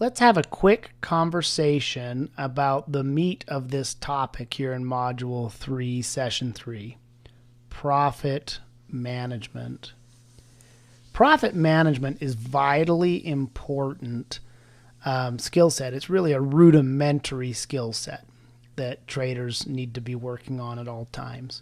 let's have a quick conversation about the meat of this topic here in Module 3, Session 3, profit management. Profit management is vitally important skill set. It's really a rudimentary skill set that traders need to be working on at all times.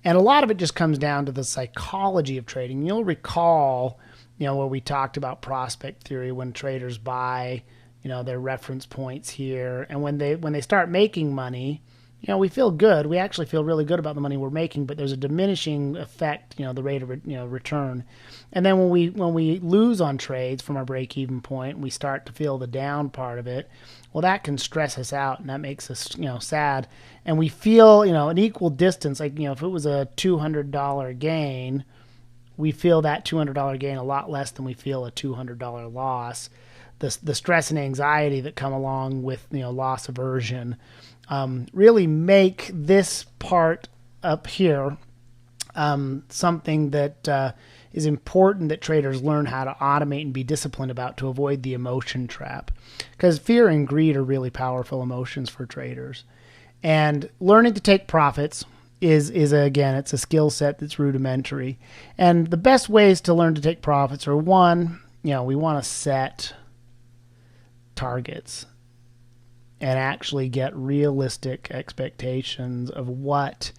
And a lot of it just comes down to the psychology of trading. You'll recall, where we talked about prospect theory when traders buy, their reference points here. And when they start making money, we feel good. We actually feel really good about the money we're making, but there's a diminishing effect, the rate of return. And then when we lose on trades from our break-even point, we start to feel the down part of it. Well, that can stress us out, and that makes us, sad. And we feel, an equal distance. Like, if it was a $200 gain, we feel that $200 gain a lot less than we feel a $200 loss. The stress and anxiety that come along with, loss aversion really make this part up here something that is important that traders learn how to automate and be disciplined about to avoid the emotion trap. Because fear and greed are really powerful emotions for traders. And learning to take profits is again, it's a skill set that's rudimentary. And the best ways to learn to take profits are, one, we want to set targets and actually get realistic expectations of what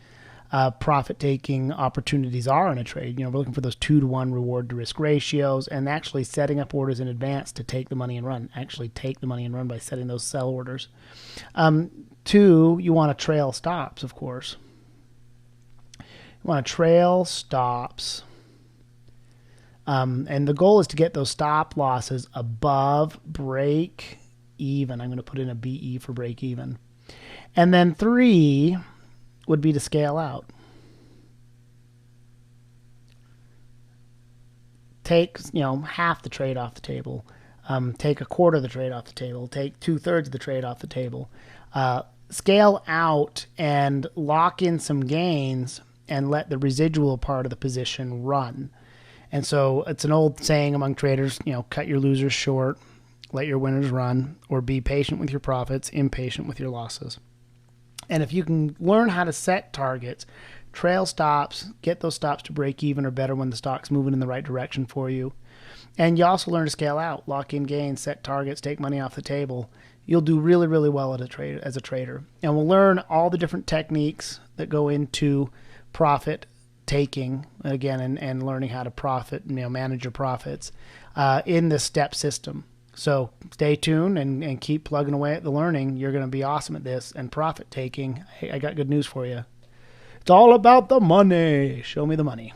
profit-taking opportunities are in a trade. We're looking for those 2-to-1 reward-to-risk ratios and actually setting up orders in advance to take the money and run. Actually take the money and run by setting those sell orders. 2, you want to trail stops, of course. You want to trail stops. And the goal is to get those stop losses above break even. I'm going to put in a BE for break even. And then 3 would be to scale out. Take, half the trade off the table. Take a quarter of the trade off the table. Take 2/3 of the trade off the table. Scale out and lock in some gains and let the residual part of the position run. And so it's an old saying among traders, cut your losers short, let your winners run, or be patient with your profits, impatient with your losses. And if you can learn how to set targets, trail stops, get those stops to break even or better when the stock's moving in the right direction for you. And you also learn to scale out, lock in gains, set targets, take money off the table. You'll do really, really well as a trader. And we'll learn all the different techniques that go into profit taking, again, and learning how to profit, manage your profits in this step system. So stay tuned and keep plugging away at the learning. You're going to be awesome at this. And profit taking, hey, I got good news for you. It's all about the money. Show me the money.